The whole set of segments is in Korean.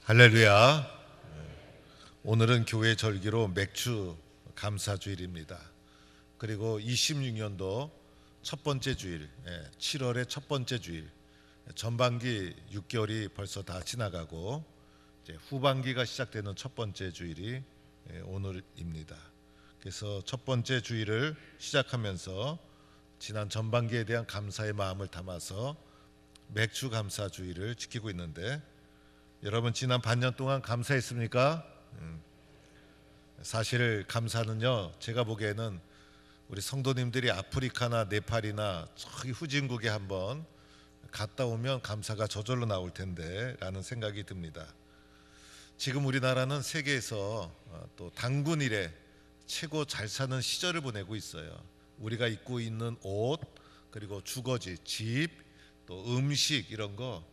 할렐루야. 오늘은 교회 절기로 맥주 감사주일입니다. 그리고 26년도 첫 번째 주일, 7월의 첫 번째 주일. 전반기 6개월이 벌써 다 지나가고 이제 후반기가 시작되는 첫 번째 주일이 오늘입니다. 그래서 첫 번째 주일을 시작하면서 지난 전반기에 대한 감사의 마음을 담아서 맥주 감사주일을 지키고 있는데, 여러분 지난 반년 동안 감사했습니까? 사실 감사는요, 제가 보기에는 우리 성도님들이 아프리카나 네팔이나 저기 후진국에 한번 갔다 오면 감사가 저절로 나올 텐데 라는 생각이 듭니다. 지금 우리나라는 세계에서 또 단군 이래 최고 잘 사는 시절을 보내고 있어요. 우리가 입고 있는 옷, 그리고 주거지, 집, 또 음식, 이런 거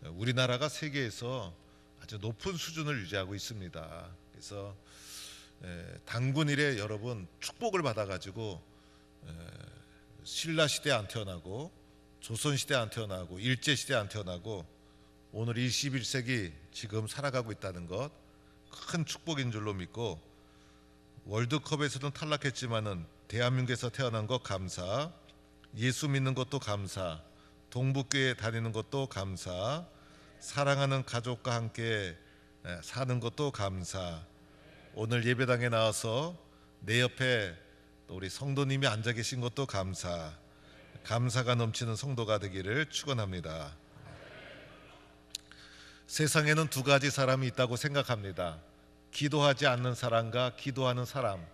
우리나라가 세계에서 아주 높은 수준을 유지하고 있습니다. 그래서 단군 이래 여러분 축복을 받아가지고 신라 시대 안 태어나고 조선 시대 안 태어나고 일제 시대 안 태어나고 오늘 21세기 지금 살아가고 있다는 것 큰 축복인 줄로 믿고, 월드컵에서는 탈락했지만은 대한민국에서 태어난 것 감사, 예수 믿는 것도 감사, 동북교회 다니는 것도 감사, 사랑하는 가족과 함께 사는 것도 감사, 오늘 예배당에 나와서 내 옆에 또 우리 성도님이 앉아 계신 것도 감사, 감사가 넘치는 성도가 되기를 축원합니다. 세상에는 두 가지 사람이 있다고 생각합니다. 기도하지 않는 사람과 기도하는 사람,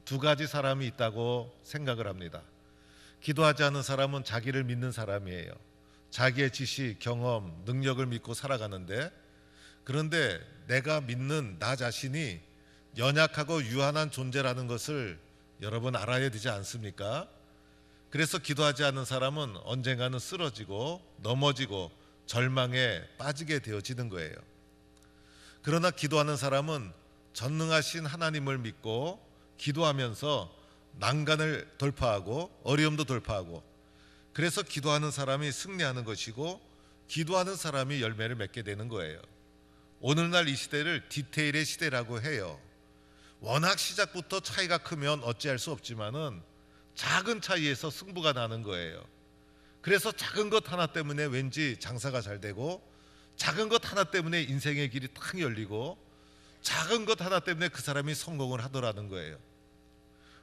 두 가지 사람이 있다고 생각을 합니다. 기도하지 않는 사람은 자기를 믿는 사람이에요. 자기의 지식, 경험, 능력을 믿고 살아가는데, 그런데 내가 믿는 나 자신이 연약하고 유한한 존재라는 것을 여러분 알아야 되지 않습니까? 그래서 기도하지 않는 사람은 언젠가는 쓰러지고 넘어지고 절망에 빠지게 되어지는 거예요. 그러나 기도하는 사람은 전능하신 하나님을 믿고 기도하면서 난간을 돌파하고 어려움도 돌파하고, 그래서 기도하는 사람이 승리하는 것이고 기도하는 사람이 열매를 맺게 되는 거예요. 오늘날 이 시대를 디테일의 시대라고 해요. 워낙 시작부터 차이가 크면 어찌할 수 없지만은 작은 차이에서 승부가 나는 거예요. 그래서 작은 것 하나 때문에 왠지 장사가 잘 되고, 작은 것 하나 때문에 인생의 길이 탁 열리고, 작은 것 하나 때문에 그 사람이 성공을 하더라는 거예요.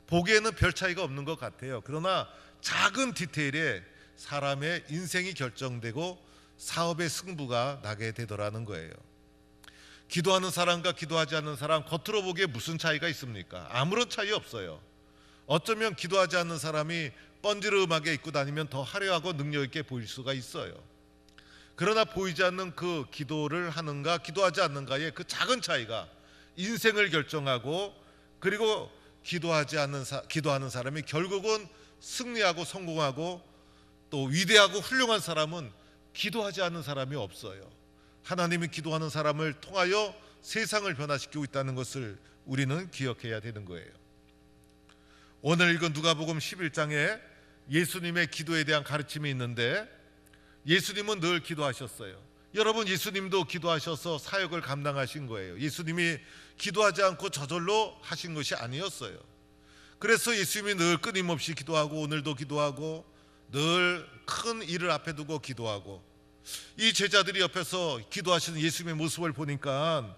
보기에는 별 차이가 없는 것 같아요. 그러나 작은 디테일에 사람의 인생이 결정되고 사업의 승부가 나게 되더라는 거예요. 기도하는 사람과 기도하지 않는 사람, 겉으로 보기에 무슨 차이가 있습니까? 아무런 차이 없어요. 어쩌면 기도하지 않는 사람이 번지르음하게 입고 다니면 더 화려하고 능력 있게 보일 수가 있어요. 그러나 보이지 않는 그 기도를 하는가 기도하지 않는가의 그 작은 차이가 인생을 결정하고, 그리고 기도하는 사람이 결국은 승리하고 성공하고 또 위대하고 훌륭한 사람은 기도하지 않는 사람이 없어요. 하나님이 기도하는 사람을 통하여 세상을 변화시키고 있다는 것을 우리는 기억해야 되는 거예요. 오늘 읽은 누가복음 11장에 예수님의 기도에 대한 가르침이 있는데, 예수님은 늘 기도하셨어요. 여러분, 예수님도 기도하셔서 사역을 감당하신 거예요. 예수님이 기도하지 않고 저절로 하신 것이 아니었어요. 그래서 예수님이 늘 끊임없이 기도하고 오늘도 기도하고 늘 큰 일을 앞에 두고 기도하고, 이 제자들이 옆에서 기도하시는 예수님의 모습을 보니까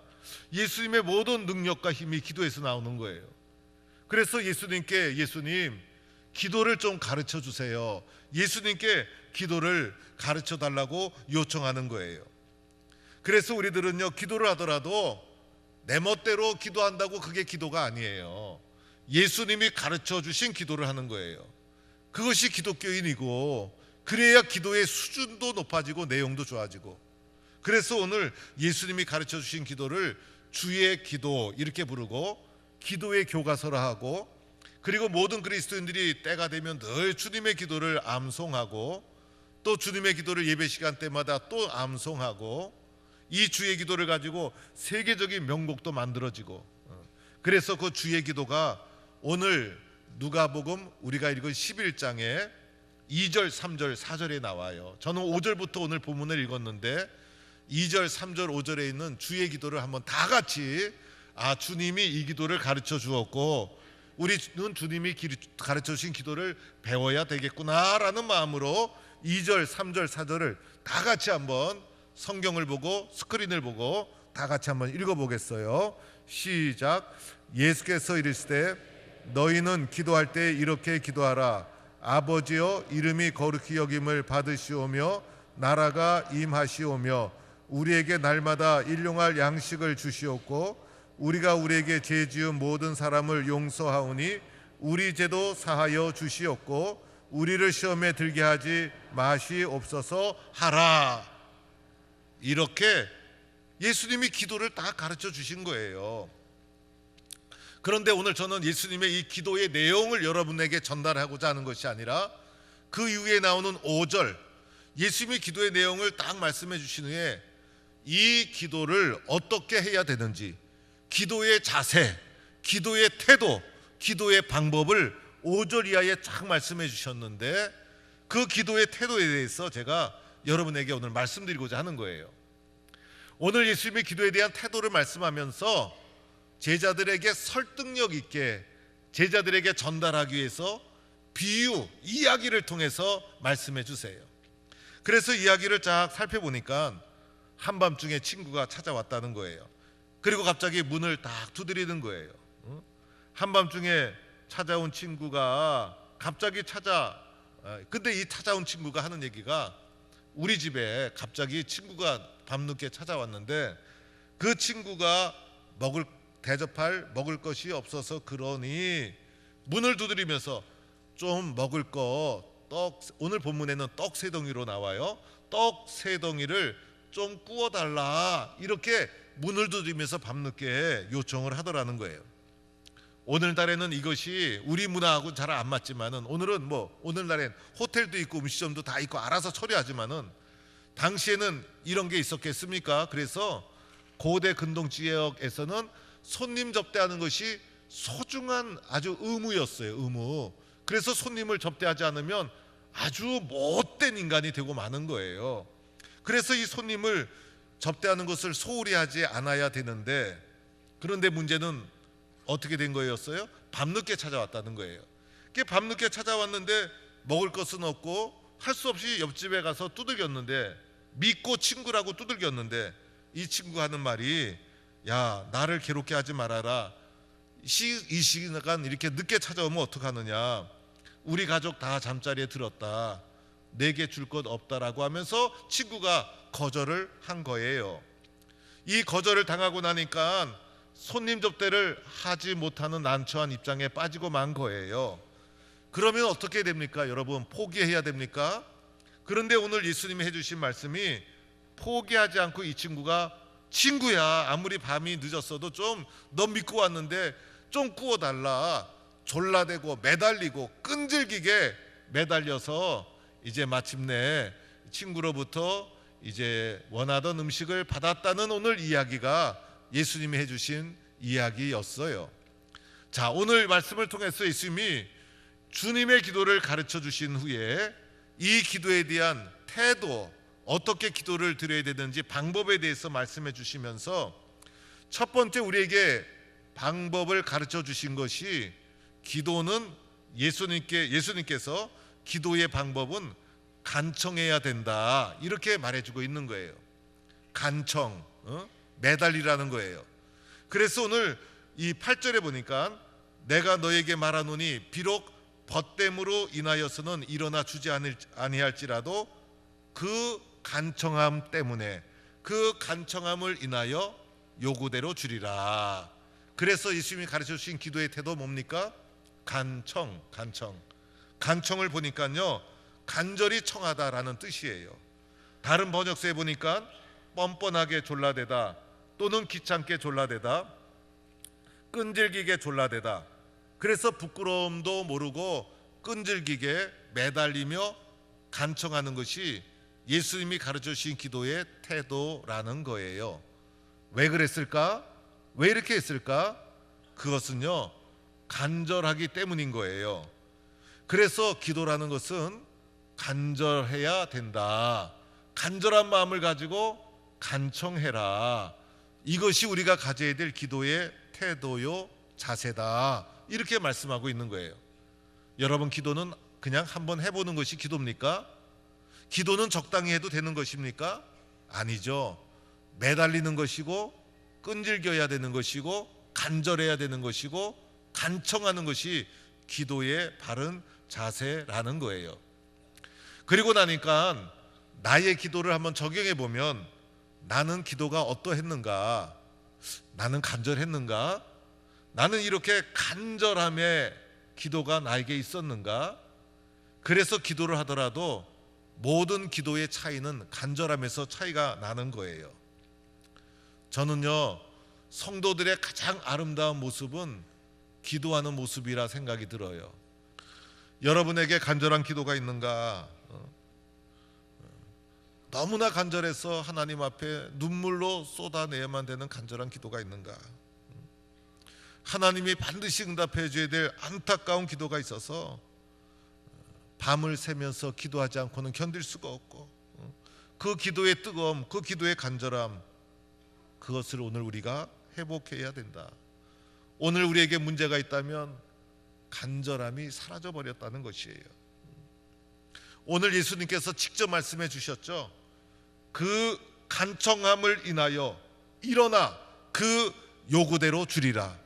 예수님의 모든 능력과 힘이 기도에서 나오는 거예요. 그래서 예수님께 예수님 기도를 좀 가르쳐 주세요. 예수님께 기도를 가르쳐 달라고 요청하는 거예요. 그래서 우리들은요, 기도를 하더라도 내 멋대로 기도한다고 그게 기도가 아니에요. 예수님이 가르쳐 주신 기도를 하는 거예요. 그것이 기독교인이고, 그래야 기도의 수준도 높아지고 내용도 좋아지고. 그래서 오늘 예수님이 가르쳐 주신 기도를 주의 기도 이렇게 부르고 기도의 교과서를 하고, 그리고 모든 그리스도인들이 때가 되면 늘 주님의 기도를 암송하고, 또 주님의 기도를 예배 시간 때마다 또 암송하고, 이 주의 기도를 가지고 세계적인 명곡도 만들어지고, 그래서 그 주의 기도가 오늘 누가복음 우리가 읽은 11장에 2절, 3절, 4절에 나와요. 저는 5절부터 오늘 본문을 읽었는데 2절, 3절, 5절에 있는 주의 기도를 한번 다 같이 주님이 이 기도를 가르쳐 주었고 우리는 주님이 가르쳐 주신 기도를 배워야 되겠구나라는 마음으로 2절, 3절, 4절을 다 같이 한번 성경을 보고 스크린을 보고 다 같이 한번 읽어보겠어요. 시작. 예수께서 이르시되 너희는 기도할 때 이렇게 기도하라. 아버지여 이름이 거룩히 여김을 받으시오며 나라가 임하시오며 우리에게 날마다 일용할 양식을 주시옵고 우리가 우리에게 죄 지은 모든 사람을 용서하오니 우리 죄도 사하여 주시옵고 우리를 시험에 들게 하지 마시옵소서 하라. 이렇게 예수님이 기도를 다 가르쳐 주신 거예요. 그런데 오늘 저는 예수님의 이 기도의 내용을 여러분에게 전달하고자 하는 것이 아니라 그 이후에 나오는 5절 예수님의 기도의 내용을 딱 말씀해 주신 후에 이 기도를 어떻게 해야 되는지 기도의 자세, 기도의 태도, 기도의 방법을 5절 이하에 쫙 말씀해 주셨는데 그 기도의 태도에 대해서 제가 여러분에게 오늘 말씀드리고자 하는 거예요. 오늘 예수님의 기도에 대한 태도를 말씀하면서 제자들에게 설득력 있게 제자들에게 전달하기 위해서 비유, 이야기를 통해서 말씀해 주세요. 그래서 이야기를 쫙 살펴보니까 한밤중에 친구가 찾아왔다는 거예요. 그리고 갑자기 문을 딱 두드리는 거예요. 한밤중에 찾아온 친구가 갑자기 근데 이 찾아온 친구가 하는 얘기가 우리 집에 갑자기 친구가 밤늦게 찾아왔는데 그 친구가 대접할 먹을 것이 없어서 그러니 문을 두드리면서 좀 먹을 거 오늘 본문에는 떡 3덩이로 나와요. 떡 3덩이를 좀 구워달라 이렇게 문을 두드리면서 밤늦게 요청을 하더라는 거예요. 오늘날에는 이것이 우리 문화하고 잘 안 맞지만은 오늘날엔 호텔도 있고 음식점도 다 있고 알아서 처리하지만은 당시에는 이런 게 있었겠습니까? 그래서 고대 근동 지역에서는 손님 접대하는 것이 소중한 아주 의무였어요. 의무. 그래서 손님을 접대하지 않으면 아주 못된 인간이 되고 마는 거예요. 그래서 이 손님을 접대하는 것을 소홀히 하지 않아야 되는데 그런데 문제는 어떻게 된 거였어요? 밤늦게 찾아왔다는 거예요. 밤늦게 찾아왔는데 먹을 것은 없고 할 수 없이 옆집에 가서 두들겼는데 믿고 친구라고 두들겼는데 이 친구가 하는 말이 야 나를 괴롭게 하지 말아라. 이 시간 이렇게 늦게 찾아오면 어떡하느냐. 우리 가족 다 잠자리에 들었다. 내게 줄 것 없다라고 하면서 친구가 거절을 한 거예요. 이 거절을 당하고 나니까 손님 접대를 하지 못하는 난처한 입장에 빠지고 만 거예요. 그러면 어떻게 됩니까? 여러분 포기해야 됩니까? 그런데 오늘 예수님이 해주신 말씀이 포기하지 않고 이 친구가 친구야 아무리 밤이 늦었어도 좀 너 믿고 왔는데 좀 구워달라. 졸라대고 매달리고 끈질기게 매달려서 이제 마침내 친구로부터 이제 원하던 음식을 받았다는 오늘 이야기가 예수님이 해주신 이야기였어요. 자, 오늘 말씀을 통해서 예수님이 주님의 기도를 가르쳐 주신 후에 이 기도에 대한 태도, 어떻게 기도를 드려야 되는지 방법에 대해서 말씀해 주시면서 첫 번째 우리에게 방법을 가르쳐 주신 것이 기도는 예수님께서 기도의 방법은 간청해야 된다 이렇게 말해주고 있는 거예요. 간청, 매달리라는 거예요. 그래서 오늘 이 8절에 보니까 내가 너에게 말하노니 비록 벗됨으로 인하여서는 일어나 주지 아니할지라도 그 간청함 때문에 그 간청함을 인하여 요구대로 주리라. 그래서 예수님이 가르쳐 주신 기도의 태도 뭡니까? 간청을 보니까요 간절히 청하다라는 뜻이에요. 다른 번역서에 보니까 뻔뻔하게 졸라대다 또는 귀찮게 졸라대다 끈질기게 졸라대다. 그래서 부끄러움도 모르고 끈질기게 매달리며 간청하는 것이 예수님이 가르쳐 주신 기도의 태도라는 거예요. 왜 그랬을까? 왜 이렇게 했을까? 그것은요 간절하기 때문인 거예요. 그래서 기도라는 것은 간절해야 된다. 간절한 마음을 가지고 간청해라. 이것이 우리가 가져야 될 기도의 태도요 자세다. 이렇게 말씀하고 있는 거예요. 여러분, 기도는 그냥 한번 해보는 것이 기도입니까? 기도는 적당히 해도 되는 것입니까? 아니죠. 매달리는 것이고 끈질겨야 되는 것이고 간절해야 되는 것이고 간청하는 것이 기도의 바른 자세라는 거예요. 그리고 나니까 나의 기도를 한번 적용해 보면 나는 기도가 어떠했는가? 나는 간절했는가? 나는 이렇게 간절함의 기도가 나에게 있었는가? 그래서 기도를 하더라도 모든 기도의 차이는 간절함에서 차이가 나는 거예요. 저는요, 성도들의 가장 아름다운 모습은 기도하는 모습이라 생각이 들어요. 여러분에게 간절한 기도가 있는가? 너무나 간절해서 하나님 앞에 눈물로 쏟아내야만 되는 간절한 기도가 있는가? 하나님이 반드시 응답해 줘야 될 안타까운 기도가 있어서 밤을 새면서 기도하지 않고는 견딜 수가 없고, 그 기도의 뜨거움, 그 기도의 간절함, 그것을 오늘 우리가 회복해야 된다. 오늘 우리에게 문제가 있다면 간절함이 사라져 버렸다는 것이에요. 오늘 예수님께서 직접 말씀해 주셨죠. 그 간청함을 인하여 일어나 그 요구대로 주리라.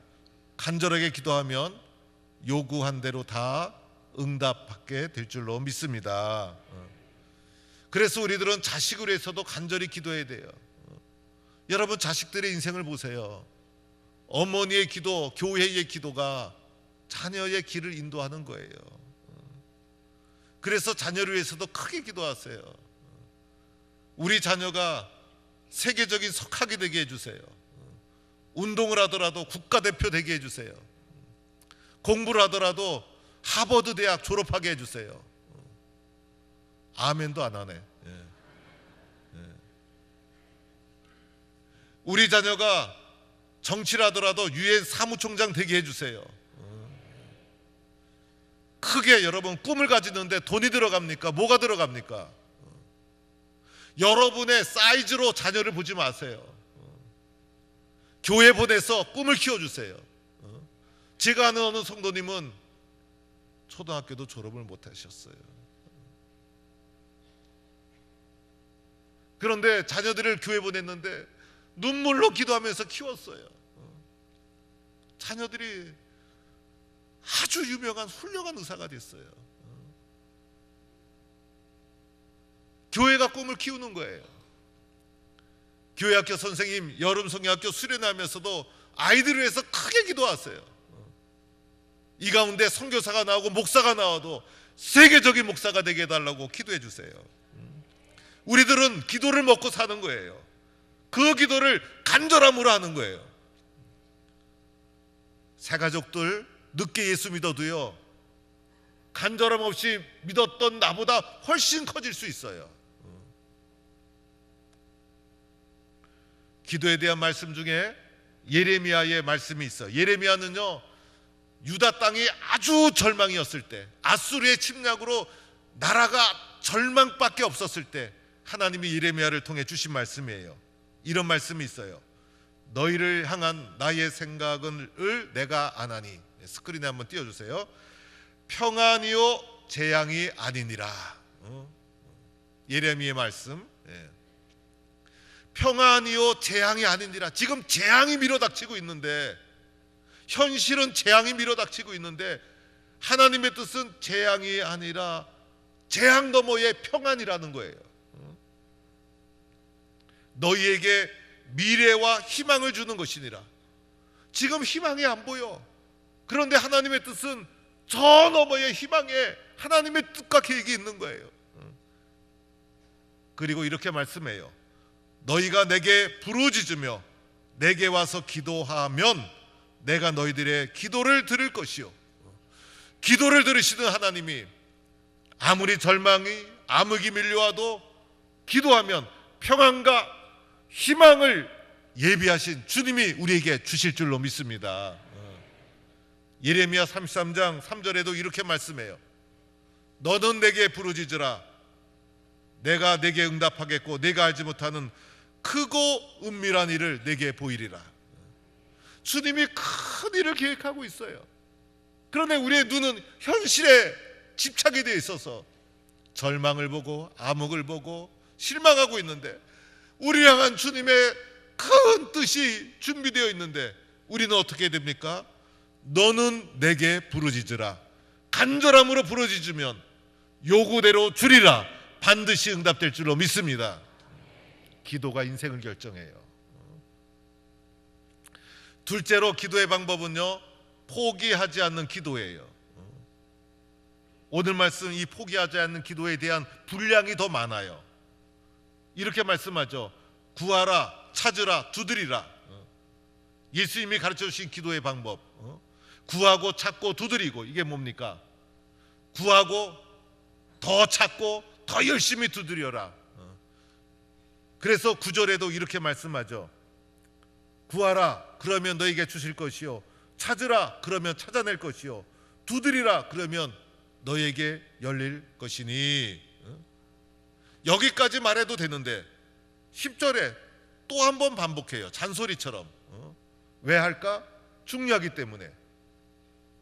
간절하게 기도하면 요구한 대로 다 응답받게 될 줄로 믿습니다. 그래서 우리들은 자식을 위해서도 간절히 기도해야 돼요. 여러분, 자식들의 인생을 보세요. 어머니의 기도, 교회의 기도가 자녀의 길을 인도하는 거예요. 그래서 자녀를 위해서도 크게 기도하세요. 우리 자녀가 세계적인 석학이 되게 해주세요. 운동을 하더라도 국가대표 되게 해주세요. 공부를 하더라도 하버드 대학 졸업하게 해주세요. 아멘도 안 하네. 우리 자녀가 정치를 하더라도 유엔 사무총장 되게 해주세요. 크게 여러분 꿈을 가지는데 돈이 들어갑니까? 뭐가 들어갑니까? 여러분의 사이즈로 자녀를 보지 마세요. 교회 보내서 꿈을 키워주세요. 제가 아는 어느 성도님은 초등학교도 졸업을 못하셨어요. 그런데 자녀들을 교회 보냈는데 눈물로 기도하면서 키웠어요. 자녀들이 아주 유명한 훌륭한 의사가 됐어요. 교회가 꿈을 키우는 거예요. 교회학교 선생님 여름 성경학교 수련하면서도 아이들을 위해서 크게 기도하세요. 이 가운데 선교사가 나오고 목사가 나와도 세계적인 목사가 되게 해달라고 기도해 주세요. 우리들은 기도를 먹고 사는 거예요. 그 기도를 간절함으로 하는 거예요. 새가족들 늦게 예수 믿어도요, 간절함 없이 믿었던 나보다 훨씬 커질 수 있어요. 기도에 대한 말씀 중에 예레미야의 말씀이 있어요. 예레미야는요, 유다 땅이 아주 절망이었을 때, 아수르의 침략으로 나라가 절망밖에 없었을 때 하나님이 예레미야를 통해 주신 말씀이에요. 이런 말씀이 있어요. 너희를 향한 나의 생각을 내가 아나니. 스크린에 한번 띄워주세요. 평안이요 재앙이 아니니라. 예레미야의 말씀. 평안이요 재앙이 아니니라. 지금 재앙이 밀어닥치고 있는데, 현실은 재앙이 밀어닥치고 있는데 하나님의 뜻은 재앙이 아니라 재앙 너머의 평안이라는 거예요. 너희에게 미래와 희망을 주는 것이니라. 지금 희망이 안 보여. 그런데 하나님의 뜻은 저 너머의 희망에 하나님의 뜻과 계획이 있는 거예요. 그리고 이렇게 말씀해요. 너희가 내게 부르짖으며 내게 와서 기도하면 내가 너희들의 기도를 들을 것이요. 기도를 들으시는 하나님이 아무리 절망이 암흑이 밀려와도 기도하면 평안과 희망을 예비하신 주님이 우리에게 주실 줄로 믿습니다. 예레미야 33장 3절에도 이렇게 말씀해요. 너는 내게 부르짖으라. 내가 내게 응답하겠고 내가 알지 못하는 크고 은밀한 일을 내게 보이리라. 주님이 큰 일을 계획하고 있어요. 그런데 우리의 눈은 현실에 집착이 되어 있어서 절망을 보고 암흑을 보고 실망하고 있는데, 우리를 향한 주님의 큰 뜻이 준비되어 있는데 우리는 어떻게 됩니까? 너는 내게 부르짖으라. 간절함으로 부르짖으면 요구대로 주리라. 반드시 응답될 줄로 믿습니다. 기도가 인생을 결정해요. 둘째로 기도의 방법은요, 포기하지 않는 기도예요. 오늘 말씀, 이 포기하지 않는 기도에 대한 분량이 더 많아요. 이렇게 말씀하죠. 구하라, 찾으라, 두드리라. 예수님이 가르쳐 주신 기도의 방법, 구하고 찾고 두드리고. 이게 뭡니까? 구하고 더 찾고 더 열심히 두드려라. 그래서 9절에도 이렇게 말씀하죠. 구하라, 그러면 너에게 주실 것이요, 찾으라, 그러면 찾아낼 것이요, 두드리라, 그러면 너에게 열릴 것이니. 여기까지 말해도 되는데 10절에 또 한 번 반복해요. 잔소리처럼. 왜 할까? 중요하기 때문에.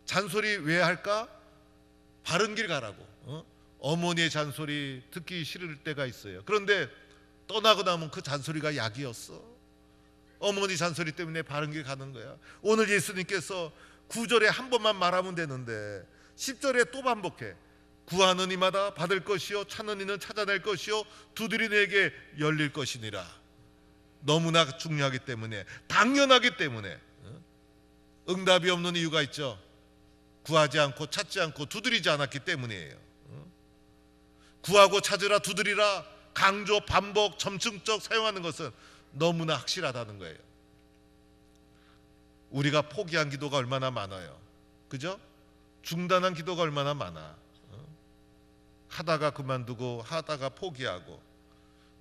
잔소리 왜 할까? 바른 길 가라고. 어머니의 잔소리 듣기 싫을 때가 있어요. 그런데 떠나고 나면 그 잔소리가 약이었어. 어머니 잔소리 때문에 바른 길 가는 거야. 오늘 예수님께서 9절에 한 번만 말하면 되는데 10절에 또 반복해. 구하는 이마다 받을 것이요, 찾는 이는 찾아낼 것이요, 두드리는 이에게 열릴 것이니라. 너무나 중요하기 때문에, 당연하기 때문에. 응답이 없는 이유가 있죠. 구하지 않고 찾지 않고 두드리지 않았기 때문이에요. 구하고 찾으라, 두드리라, 강조, 반복, 점층적 사용하는 것은 너무나 확실하다는 거예요. 우리가 포기한 기도가 얼마나 많아요. 그죠? 중단한 기도가 얼마나 많아. 하다가 그만두고 하다가 포기하고.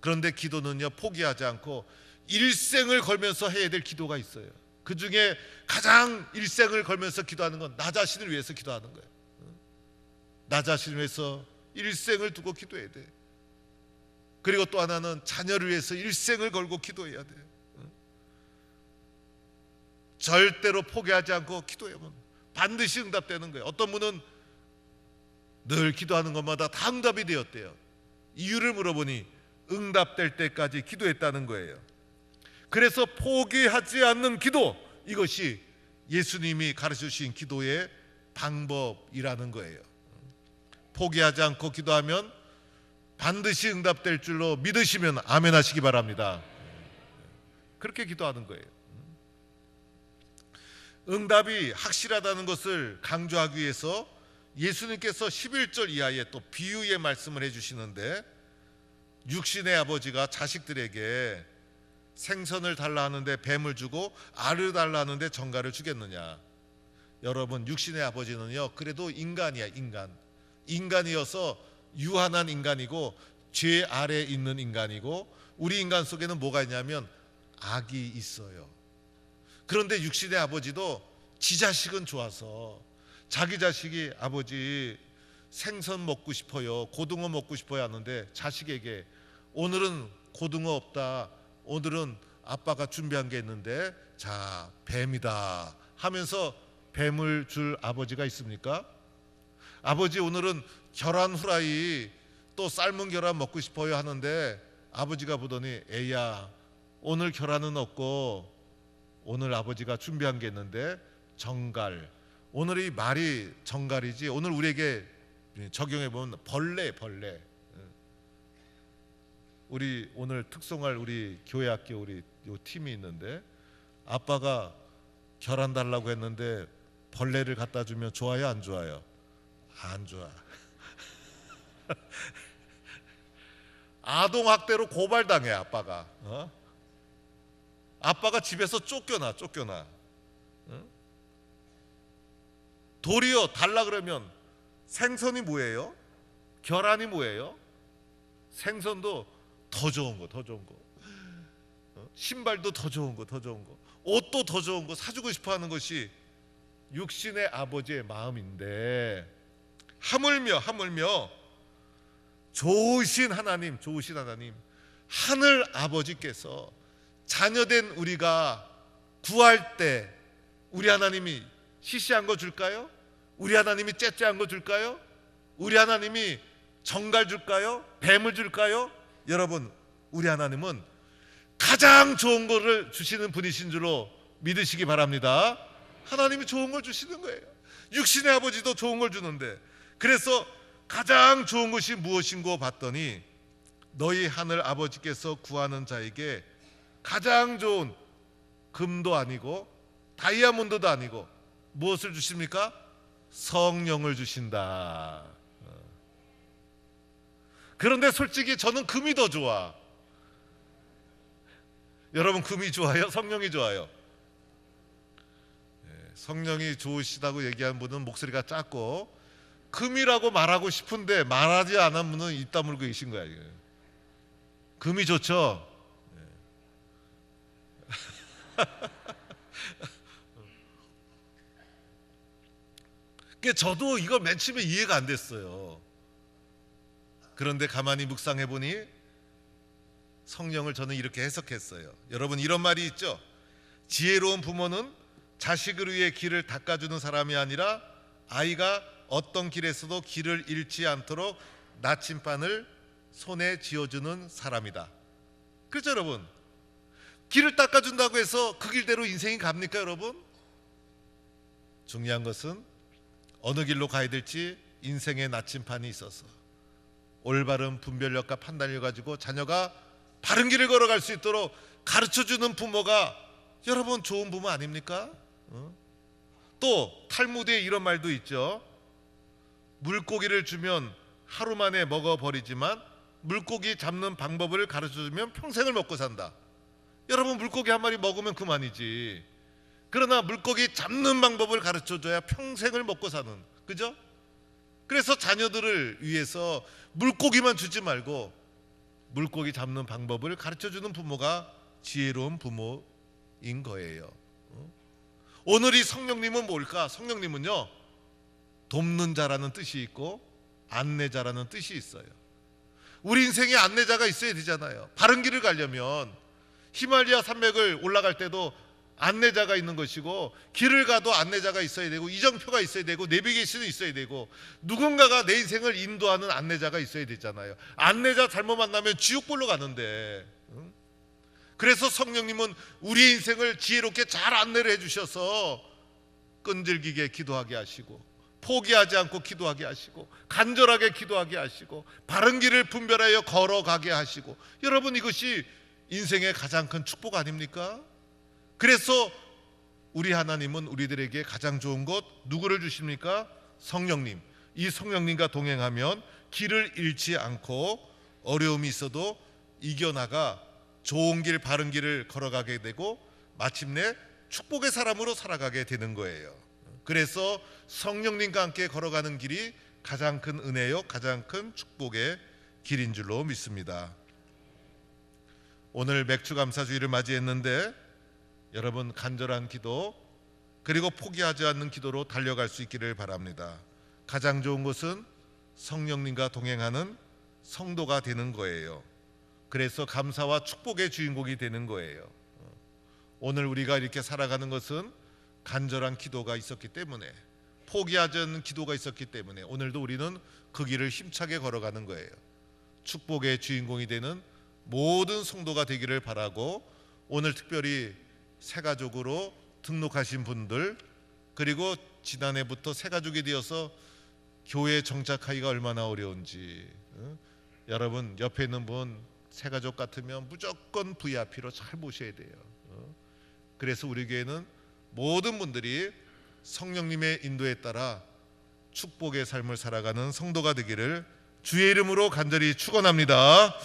그런데 기도는요, 포기하지 않고 일생을 걸면서 해야 될 기도가 있어요. 그 중에 가장 일생을 걸면서 기도하는 건 나 자신을 위해서 기도하는 거예요. 나 자신을 위해서 일생을 두고 기도해야 돼. 그리고 또 하나는 자녀를 위해서 일생을 걸고 기도해야 돼. 절대로 포기하지 않고 기도하면 반드시 응답되는 거예요. 어떤 분은 늘 기도하는 것마다 다 응답이 되었대요. 이유를 물어보니 응답될 때까지 기도했다는 거예요. 그래서 포기하지 않는 기도, 이것이 예수님이 가르쳐 주신 기도의 방법이라는 거예요. 포기하지 않고 기도하면 반드시 응답될 줄로 믿으시면 아멘 하시기 바랍니다. 그렇게 기도하는 거예요. 응답이 확실하다는 것을 강조하기 위해서 예수님께서 11절 이하에 또 비유의 말씀을 해주시는데, 육신의 아버지가 자식들에게 생선을 달라 하는데 뱀을 주고 알을 달라 하는데 정갈을 주겠느냐. 여러분, 육신의 아버지는요, 그래도 인간이야. 인간이어서 유한한 인간이고 죄 아래에 있는 인간이고, 우리 인간 속에는 뭐가 있냐면 악이 있어요. 그런데 육신의 아버지도 지 자식은 좋아서 자기 자식이 아버지 생선 먹고 싶어요, 고등어 먹고 싶어요 하는데 자식에게 오늘은 고등어 없다, 오늘은 아빠가 준비한 게 있는데 자 뱀이다 하면서 뱀을 줄 아버지가 있습니까? 아버지 오늘은 계란 후라이 또 삶은 계란 먹고 싶어요 하는데 아버지가 보더니 애야 오늘 계란은 없고 오늘 아버지가 준비한 게 있는데 정갈, 오늘이 말이 정갈이지 오늘 우리에게 적용해 보면 벌레. 우리 오늘 특송할 우리 교회 학교 우리 요 팀이 있는데 아빠가 계란 달라고 했는데 벌레를 갖다 주면 좋아요 안 좋아요? 안 좋아. 아동학대로 고발당해 아빠가. 아빠가 집에서 쫓겨나. 도리어 달라 그러면 생선이 뭐예요? 계란이 뭐예요? 생선도 더 좋은 거. 신발도 더 좋은 거. 옷도 더 좋은 거 사주고 싶어 하는 것이 육신의 아버지의 마음인데, 하물며 좋으신 하나님 하늘 아버지께서 자녀된 우리가 구할 때 우리 하나님이 시시한 거 줄까요? 우리 하나님이 째째한 거 줄까요? 우리 하나님이 정갈 줄까요? 뱀을 줄까요? 여러분, 우리 하나님은 가장 좋은 거를 주시는 분이신 줄로 믿으시기 바랍니다. 하나님이 좋은 걸 주시는 거예요. 육신의 아버지도 좋은 걸 주는데, 그래서 가장 좋은 것이 무엇인고 봤더니 너희 하늘 아버지께서 구하는 자에게 가장 좋은 금도 아니고 다이아몬드도 아니고 무엇을 주십니까? 성령을 주신다. 그런데 솔직히 저는 금이 더 좋아. 여러분, 금이 좋아요? 성령이 좋아요? 성령이 좋으시다고 얘기하는 분은 목소리가 작고, 금이라고 말하고 싶은데 말하지 않은 분은 입 다물고 계신 거야. 금이 좋죠? 저도 이거 맨 처음에 이해가 안 됐어요. 그런데 가만히 묵상해 보니 성령을 저는 이렇게 해석했어요. 여러분, 이런 말이 있죠. 지혜로운 부모는 자식을 위해 길을 닦아주는 사람이 아니라 아이가 어떤 길에서도 길을 잃지 않도록 나침반을 손에 쥐어주는 사람이다. 그렇죠, 여러분? 길을 닦아준다고 해서 그 길대로 인생이 갑니까, 여러분? 중요한 것은 어느 길로 가야 될지 인생의 나침반이 있어서 올바른 분별력과 판단을 가지고 자녀가 바른 길을 걸어갈 수 있도록 가르쳐주는 부모가 여러분 좋은 부모 아닙니까? 또 탈무드에 이런 말도 있죠. 물고기를 주면 하루 만에 먹어버리지만 물고기 잡는 방법을 가르쳐주면 평생을 먹고 산다. 여러분, 물고기 한 마리 먹으면 그만이지. 그러나 물고기 잡는 방법을 가르쳐줘야 평생을 먹고 사는, 그죠? 그래서 자녀들을 위해서 물고기만 주지 말고 물고기 잡는 방법을 가르쳐주는 부모가 지혜로운 부모인 거예요. 오늘 이 성령님은 뭘까? 성령님은요, 돕는 자라는 뜻이 있고 안내자라는 뜻이 있어요. 우리 인생에 안내자가 있어야 되잖아요. 바른 길을 가려면 히말리아 산맥을 올라갈 때도 안내자가 있는 것이고, 길을 가도 안내자가 있어야 되고, 이정표가 있어야 되고, 내비게이션이 있어야 되고, 누군가가 내 인생을 인도하는 안내자가 있어야 되잖아요. 안내자 잘못 만나면 지옥불로 가는데. 그래서 성령님은 우리의 인생을 지혜롭게 잘 안내를 해주셔서 끈질기게 기도하게 하시고, 포기하지 않고 기도하게 하시고, 간절하게 기도하게 하시고, 바른 길을 분별하여 걸어가게 하시고, 여러분, 이것이 인생의 가장 큰 축복 아닙니까? 그래서 우리 하나님은 우리들에게 가장 좋은 것 누구를 주십니까? 성령님. 이 성령님과 동행하면 길을 잃지 않고 어려움이 있어도 이겨나가 좋은 길, 바른 길을 걸어가게 되고 마침내 축복의 사람으로 살아가게 되는 거예요. 그래서 성령님과 함께 걸어가는 길이 가장 큰 은혜요, 가장 큰 축복의 길인 줄로 믿습니다. 오늘 맥주감사주의를 맞이했는데 여러분, 간절한 기도 그리고 포기하지 않는 기도로 달려갈 수 있기를 바랍니다. 가장 좋은 것은 성령님과 동행하는 성도가 되는 거예요. 그래서 감사와 축복의 주인공이 되는 거예요. 오늘 우리가 이렇게 살아가는 것은 간절한 기도가 있었기 때문에, 포기하지 않는 기도가 있었기 때문에 오늘도 우리는 그 길을 힘차게 걸어가는 거예요. 축복의 주인공이 되는 모든 성도가 되기를 바라고, 오늘 특별히 새가족으로 등록하신 분들, 그리고 지난해부터 새가족이 되어서 교회에 정착하기가 얼마나 어려운지, 여러분 옆에 있는 분 새가족 같으면 무조건 VIP로 잘 모셔야 돼요. 그래서 우리 교회는 모든 분들이 성령님의 인도에 따라 축복의 삶을 살아가는 성도가 되기를 주의 이름으로 간절히 축원합니다.